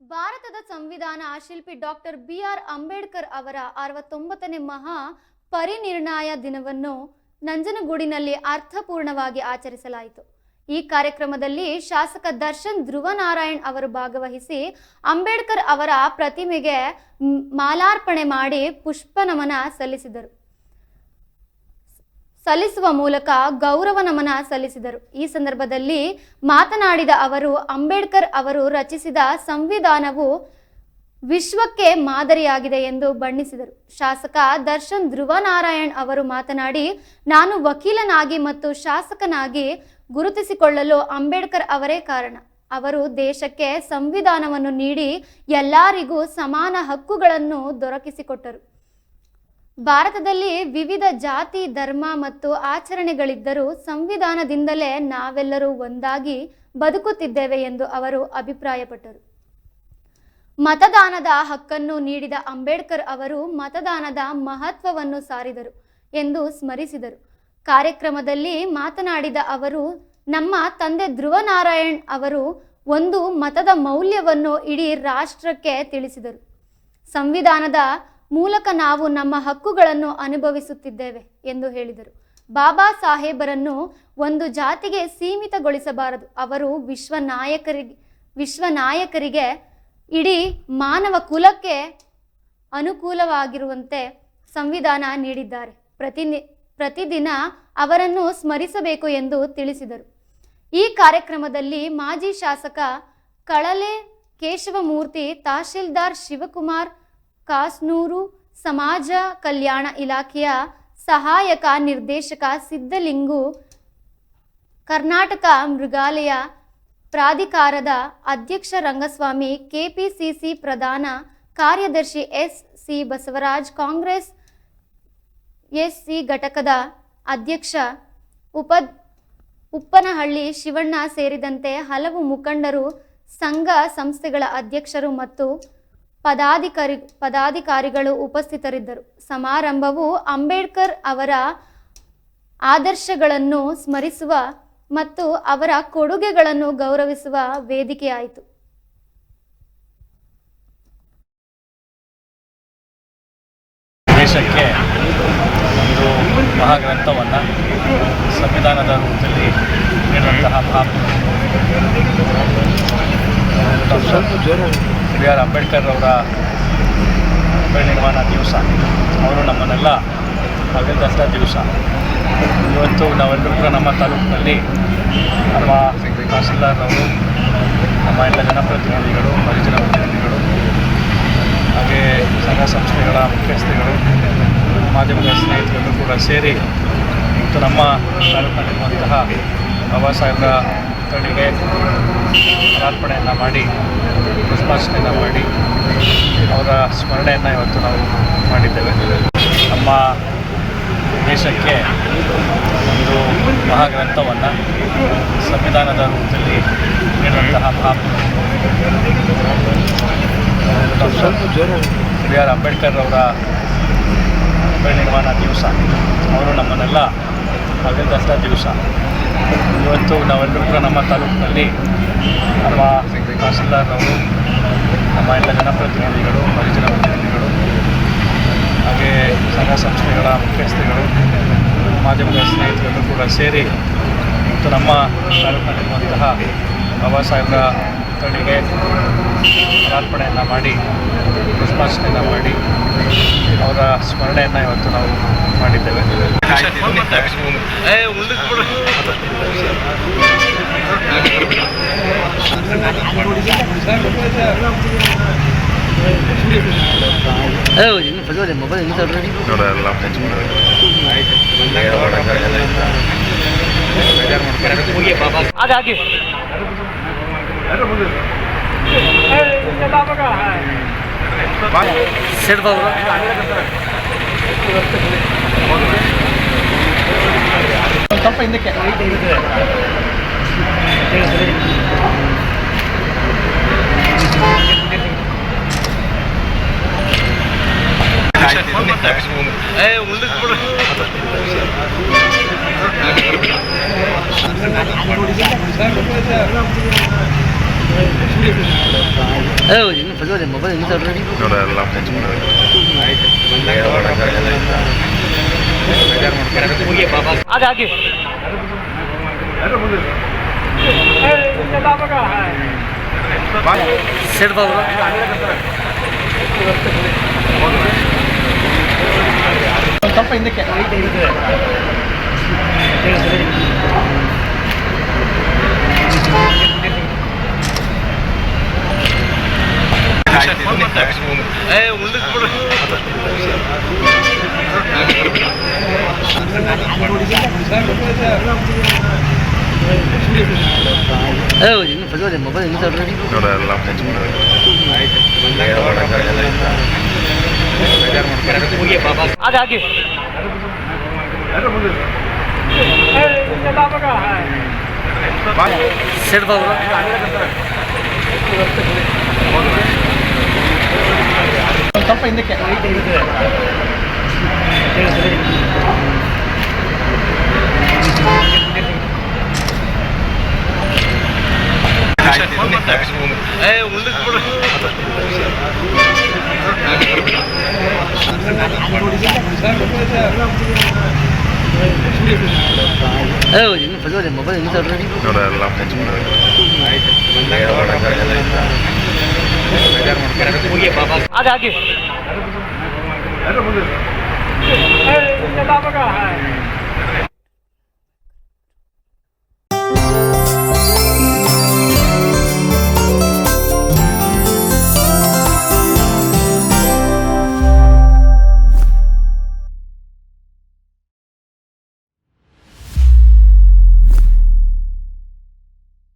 ಭಾರತದ ಸಂವಿಧಾನ ಶಿಲ್ಪಿ ಡಾಕ್ಟರ್ ಬಿ.ಆರ್. ಅಂಬೇಡ್ಕರ್ ಅವರ 69ನೇ ಮಹಾ ಪರಿನಿರ್ಣಯ ದಿನವನ್ನು ನಂಜನಗೂಡಿನಲ್ಲಿ ಅರ್ಥಪೂರ್ಣವಾಗಿ ಆಚರಿಸಲಾಯಿತು. ಈ ಕಾರ್ಯಕ್ರಮದಲ್ಲಿ ಶಾಸಕ ದರ್ಶನ್ ಧ್ರುವನಾರಾಯಣ್ ಅವರು ಭಾಗವಹಿಸಿ ಅಂಬೇಡ್ಕರ್ ಅವರ ಪ್ರತಿಮೆಗೆ ಮಾಲಾರ್ಪಣೆ ಮಾಡಿ ಪುಷ್ಪ ನಮನ ಸಲ್ಲಿಸುವ ಮೂಲಕ ಗೌರವ ನಮನ ಸಲ್ಲಿಸಿದರು. ಈ ಸಂದರ್ಭದಲ್ಲಿ ಮಾತನಾಡಿದ ಅವರು, ಅಂಬೇಡ್ಕರ್ ಅವರು ರಚಿಸಿದ ಸಂವಿಧಾನವು ವಿಶ್ವಕ್ಕೆ ಮಾದರಿಯಾಗಿದೆ ಎಂದು ಬಣ್ಣಿಸಿದರು. ಶಾಸಕ ದರ್ಶನ್ ಧ್ರುವನಾರಾಯಣ್ ಅವರು ಮಾತನಾಡಿ, ನಾನು ವಕೀಲನಾಗಿ ಮತ್ತು ಶಾಸಕನಾಗಿ ಗುರುತಿಸಿಕೊಳ್ಳಲು ಅಂಬೇಡ್ಕರ್ ಅವರೇ ಕಾರಣ. ಅವರು ದೇಶಕ್ಕೆ ಸಂವಿಧಾನವನ್ನು ನೀಡಿ ಎಲ್ಲರಿಗೂ ಸಮಾನ ಹಕ್ಕುಗಳನ್ನು ದೊರಕಿಸಿಕೊಟ್ಟರು. ಭಾರತದಲ್ಲಿ ವಿವಿಧ ಜಾತಿ, ಧರ್ಮ ಮತ್ತು ಆಚರಣೆಗಳಿದ್ದರೂ ಸಂವಿಧಾನದಿಂದಲೇ ನಾವೆಲ್ಲರೂ ಒಂದಾಗಿ ಬದುಕುತ್ತಿದ್ದೇವೆ ಎಂದು ಅವರು ಅಭಿಪ್ರಾಯಪಟ್ಟರು. ಮತದಾನದ ಹಕ್ಕನ್ನು ನೀಡಿದ ಅಂಬೇಡ್ಕರ್ ಅವರು ಮತದಾನದ ಮಹತ್ವವನ್ನು ಸಾರಿದರು ಎಂದು ಸ್ಮರಿಸಿದರು. ಕಾರ್ಯಕ್ರಮದಲ್ಲಿ ಮಾತನಾಡಿದ ಅವರು, ನಮ್ಮ ತಂದೆ ಧ್ರುವನಾರಾಯಣ್ ಅವರು ಒಂದು ಮತದ ಮೌಲ್ಯವನ್ನು ಇಡೀ ರಾಷ್ಟ್ರಕ್ಕೆ ತಿಳಿಸಿದರು. ಸಂವಿಧಾನದ ಮೂಲಕ ನಾವು ನಮ್ಮ ಹಕ್ಕುಗಳನ್ನು ಅನುಭವಿಸುತ್ತಿದ್ದೇವೆ ಎಂದು ಹೇಳಿದರು. ಬಾಬಾ ಸಾಹೇಬರನ್ನು ಒಂದು ಜಾತಿಗೆ ಸೀಮಿತಗೊಳಿಸಬಾರದು. ಅವರು ವಿಶ್ವನಾಯಕರಿಗೆ ಇಡೀ ಮಾನವ ಕುಲಕ್ಕೆ ಅನುಕೂಲವಾಗಿರುವಂತೆ ಸಂವಿಧಾನ ನೀಡಿದ್ದಾರೆ. ಪ್ರತಿದಿನ ಅವರನ್ನು ಸ್ಮರಿಸಬೇಕು ಎಂದು ತಿಳಿಸಿದರು. ಈ ಕಾರ್ಯಕ್ರಮದಲ್ಲಿ ಮಾಜಿ ಶಾಸಕ ಕಳಲೆ ಕೇಶವಮೂರ್ತಿ, ತಹಶೀಲ್ದಾರ್ ಶಿವಕುಮಾರ್ ಕಾಸ್ನೂರು, ಸಮಾಜ ಕಲ್ಯಾಣ ಇಲಾಖೆಯ ಸಹಾಯಕ ನಿರ್ದೇಶಕ ಸಿದ್ದಲಿಂಗು, ಕರ್ನಾಟಕ ಮೃಗಾಲಯ ಪ್ರಾಧಿಕಾರದ ಅಧ್ಯಕ್ಷ ರಂಗಸ್ವಾಮಿ, ಕೆಪಿಸಿಸಿ ಪ್ರಧಾನ ಕಾರ್ಯದರ್ಶಿ ಎಸ್.ಸಿ. ಬಸವರಾಜ್, ಕಾಂಗ್ರೆಸ್ ಎಸ್.ಸಿ. ಘಟಕದ ಅಧ್ಯಕ್ಷ ಉಪ್ಪನಹಳ್ಳಿ ಶಿವಣ್ಣ ಸೇರಿದಂತೆ ಹಲವು ಮುಖಂಡರು, ಸಂಘ ಸಂಸ್ಥೆಗಳ ಅಧ್ಯಕ್ಷರು ಮತ್ತು ಪದಾಧಿಕಾರಿಗಳು ಉಪಸ್ಥಿತರಿದ್ದರು. ಸಮಾರಂಭವು ಅಂಬೇಡ್ಕರ್ ಅವರ ಆದರ್ಶಗಳನ್ನು ಸ್ಮರಿಸುವ ಮತ್ತು ಅವರ ಕೊಡುಗೆಗಳನ್ನು ಗೌರವಿಸುವ ವೇದಿಕೆಯಾಯಿತು. ದೇಶಕ್ಕೆ ಒಂದು ಮಹಾಗ್ರಂಥವನ್ನು ಸಂವಿಧಾನದ ರೂಪದಲ್ಲಿ ನೀಡುವಂತಹ ಬಿ.ಆರ್. ಅಂಬೇಡ್ಕರ್ ಅವರ ಪರಿನಿರ್ವಾಣ ದಿವಸ. ಅವರು ನಮ್ಮನ್ನೆಲ್ಲ ಅಗಲಿದಂಥ ದಿವಸ. ಇವತ್ತು ನಾವೆಲ್ಲರೂ ಕೂಡ ನಮ್ಮ ತಾಲೂಕಿನಲ್ಲಿ ನಮ್ಮ ತಹಶೀಲ್ದಾರ್ರವರು, ನಮ್ಮ ಎಲ್ಲ ಜನಪ್ರತಿನಿಧಿಗಳು, ಪರಿಜನ ಪ್ರತಿನಿಧಿಗಳು, ಹಾಗೆ ಸಂಘ ಸಂಸ್ಥೆಗಳ ಮುಖ್ಯಸ್ಥರುಗಳು, ಮಾಧ್ಯಮದ ಸ್ನೇಹಿತರೆಲ್ಲರೂ ಕೂಡ ಸೇರಿ ಮತ್ತು ನಮ್ಮ ತಾಲೂಕಿನಲ್ಲಿರುವಂತಹ ಬಾಬಾ ಸಾಹೇಬರ ಪುತ್ಥಳಿಗೆ ಮಾಲಾರ್ಪಣೆಯನ್ನು ಮಾಡಿ, ಪುಷ್ಪಾರ್ಚನೆಯನ್ನು ಮಾಡಿ ಅವರ ಸ್ಮರಣೆಯನ್ನು ಇವತ್ತು ನಾವು ಮಾಡಿದ್ದೇವೆ. ನಮ್ಮ ದೇಶಕ್ಕೆ ಒಂದು ಮಹಾಗ್ರಂಥವನ್ನು ಸಂವಿಧಾನದ ರೂಪದಲ್ಲಿ ನೀಡುವಂತಹ ಬಿ.ಆರ್. ಅಂಬೇಡ್ಕರ್ ಅವರ ಪರಿನಿರ್ವಾಣ ದಿವಸ. ಅವರು ನಮ್ಮನ್ನೆಲ್ಲ ಅಗಲಿದಂಥ ದಿವಸ. ಇವತ್ತು ನಾವೆಲ್ಲರೂ ಕೂಡ ನಮ್ಮ ತಾಲೂಕಿನಲ್ಲಿ ನಮ್ಮ ತಹಶೀಲ್ದಾರ್ರವರು, ನಮ್ಮ ಎಲ್ಲ ಜನಪ್ರತಿನಿಧಿಗಳು, ಪರಿಜನ ಪ್ರತಿನಿಧಿಗಳು, ಹಾಗೆ ಸಂಘ ಸಂಸ್ಥೆಗಳ ಮುಖ್ಯಸ್ಥರುಗಳು, ಮಾಧ್ಯಮದ ಸ್ನೇಹಿತರೆಲ್ಲರೂ ಕೂಡ ಸೇರಿ ಮತ್ತು ನಮ್ಮ ತಾಲೂಕಿನಲ್ಲಿರುವಂತಹ ಬಾಬಾ ಸಾಹೇಬರ ಪುತ್ಥಳಿಗೆ ಮಾಲಾರ್ಪಣೆಯನ್ನು ಮಾಡಿ, ಪುಷ್ಪಾರ್ಚನೆಯನ್ನು ಮಾಡಿ ಅವರ ಸ್ಮರಣೆಯನ್ನು ಇವತ್ತು ನಾವು ಮಾಡಿದ್ದೇವೆ. ಹಾಗಾಗಿ ಸೆಟ್ ಬಾಬು ಸ್ವಲ್ಪ ಹಿಂದಕ್ಕೆ ಇನ್ನು ಪ್ರಜೋದೆ ಮೊಬೈಲ್ ಇನ್ನು ತರ್ರಿ ನೋಡ ಎಲ್ಲ ಹಾಗೆ ಸೆಟ್ ಬಾಬು ಸ್ವಲ್ಪ ಹಿಂದಕ್ಕೆ ಇನ್ನು ಪ್ರಜೋದೆ ಮೊಬೈಲ್ ಇನ್ನು ತರ್ರಿ ನೋಡ ಎಲ್ಲ ಹಾಗೆ ಸೆಟ್ ಬಾಬು ಸ್ವಲ್ಪ ಹಿಂದಕ್ಕೆ ಇನ್ನು ಪ್ರಜೋದೆ ಮೊಬೈಲ್ ಇನ್ನು ತರ್ರಿ ನೋಡ ಎಲ್ಲ ಹಾಗೆ